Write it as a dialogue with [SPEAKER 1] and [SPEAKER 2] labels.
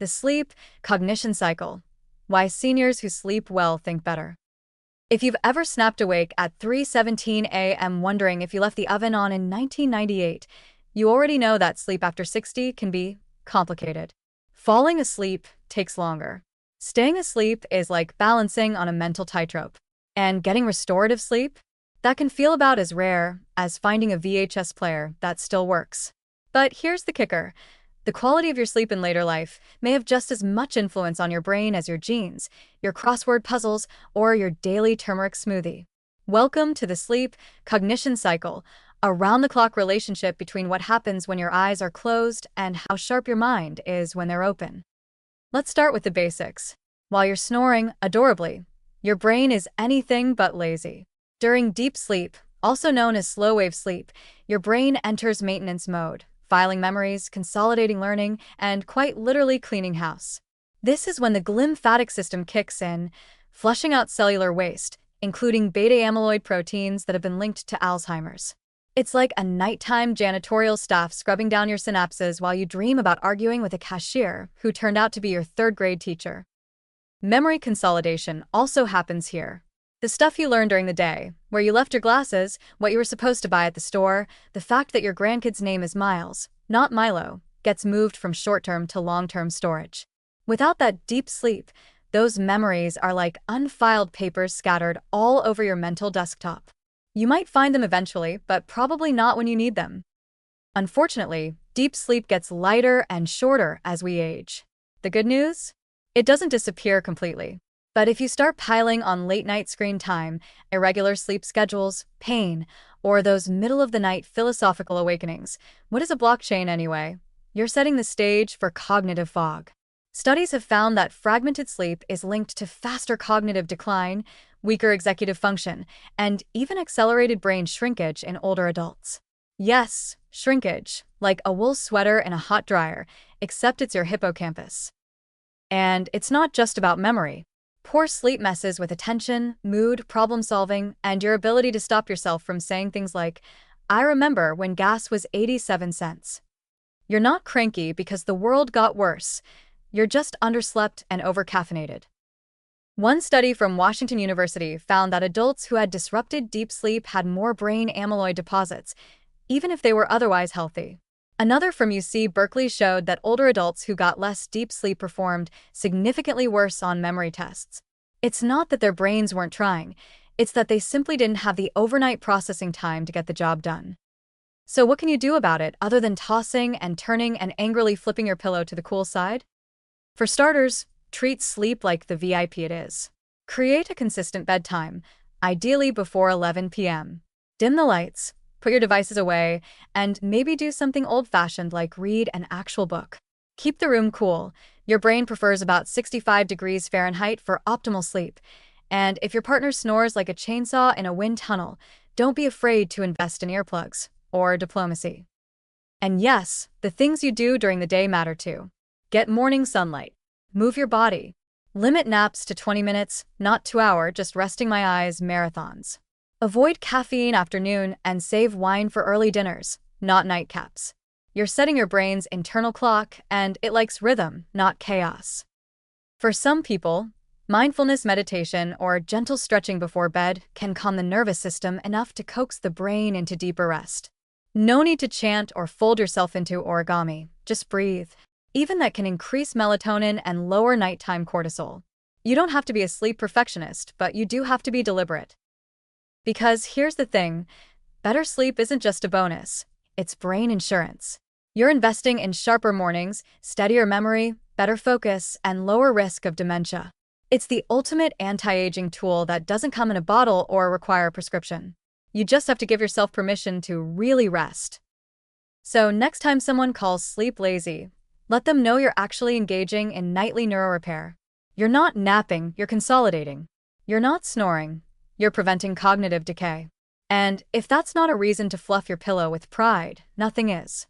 [SPEAKER 1] The sleep cognition cycle. Why seniors who sleep well think better. If you've ever snapped awake at 3:17 a.m. wondering if you left the oven on in 1998, you already know that sleep after 60 can be complicated. Falling asleep takes longer. Staying asleep is like balancing on a mental tightrope. And getting restorative sleep? That can feel about as rare as finding a VHS player that still works. But here's the kicker. The quality of your sleep in later life may have just as much influence on your brain as your genes, your crossword puzzles, or your daily turmeric smoothie. Welcome to the sleep cognition cycle, a round-the-clock relationship between what happens when your eyes are closed and how sharp your mind is when they're open. Let's start with the basics. While you're snoring adorably, your brain is anything but lazy. During deep sleep, also known as slow-wave sleep, your brain enters maintenance mode, filing memories, consolidating learning, and quite literally cleaning house. This is when the glymphatic system kicks in, flushing out cellular waste, including beta-amyloid proteins that have been linked to Alzheimer's. It's like a nighttime janitorial staff scrubbing down your synapses while you dream about arguing with a cashier who turned out to be your third-grade teacher. Memory consolidation also happens here. The stuff you learned during the day, where you left your glasses, what you were supposed to buy at the store, the fact that your grandkid's name is Miles, not Milo, gets moved from short-term to long-term storage. Without that deep sleep, those memories are like unfiled papers scattered all over your mental desktop. You might find them eventually, but probably not when you need them. Unfortunately, deep sleep gets lighter and shorter as we age. The good news? It doesn't disappear completely. But if you start piling on late-night screen time, irregular sleep schedules, pain, or those middle-of-the-night philosophical awakenings, what is a blockchain anyway? You're setting the stage for cognitive fog. Studies have found that fragmented sleep is linked to faster cognitive decline, weaker executive function, and even accelerated brain shrinkage in older adults. Yes, shrinkage, like a wool sweater in a hot dryer, except it's your hippocampus. And it's not just about memory. Poor sleep messes with attention, mood, problem-solving, and your ability to stop yourself from saying things like, "I remember when gas was 87 cents." You're not cranky because the world got worse. You're just underslept and overcaffeinated. One study from Washington University found that adults who had disrupted deep sleep had more brain amyloid deposits, even if they were otherwise healthy. Another from UC Berkeley showed that older adults who got less deep sleep performed significantly worse on memory tests. It's not that their brains weren't trying, it's that they simply didn't have the overnight processing time to get the job done. So what can you do about it other than tossing and turning and angrily flipping your pillow to the cool side? For starters, treat sleep like the VIP it is. Create a consistent bedtime, ideally before 11 p.m. Dim the lights, put your devices away, and maybe do something old-fashioned like read an actual book. Keep the room cool. Your brain prefers about 65 degrees Fahrenheit for optimal sleep. And if your partner snores like a chainsaw in a wind tunnel, don't be afraid to invest in earplugs or diplomacy. And yes, the things you do during the day matter too. Get morning sunlight. Move your body. Limit naps to 20 minutes, not 2-hour, just resting my eyes marathons. Avoid caffeine after noon and save wine for early dinners, not nightcaps. You're setting your brain's internal clock, and it likes rhythm, not chaos. For some people, mindfulness meditation or gentle stretching before bed can calm the nervous system enough to coax the brain into deeper rest. No need to chant or fold yourself into origami, just breathe. Even that can increase melatonin and lower nighttime cortisol. You don't have to be a sleep perfectionist, but you do have to be deliberate. Because here's the thing, better sleep isn't just a bonus, it's brain insurance. You're investing in sharper mornings, steadier memory, better focus, and lower risk of dementia. It's the ultimate anti-aging tool that doesn't come in a bottle or require a prescription. You just have to give yourself permission to really rest. So next time someone calls sleep lazy, let them know you're actually engaging in nightly neuro-repair. You're not napping, you're consolidating. You're not snoring. You're preventing cognitive decay. And if that's not a reason to fluff your pillow with pride, nothing is.